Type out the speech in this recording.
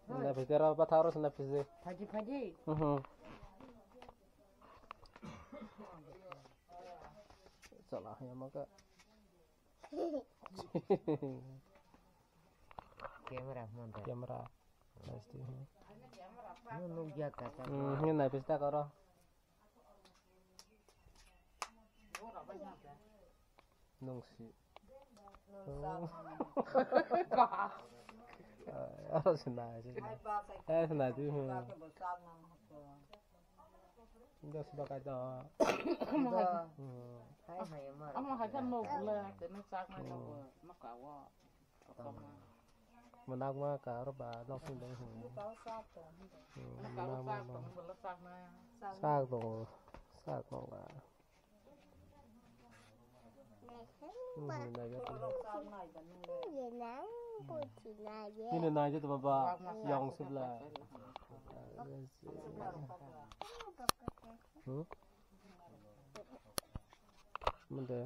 Nafis kira apa harus nafis deh. Pagi-pagi. Salahnya maka. Kamera. Pasti. Nunggu kata. Ini nafis tak karo. Nungsi. Harus naik. Naik tu. Enggak sebagai dah. Ông hay thân nộp là cái nó xác này nó cả quá. Menang mah karo ba langsung deh. Sak dong. Sak dong lah. Ini naik tu bapa yang sebelah. Mana?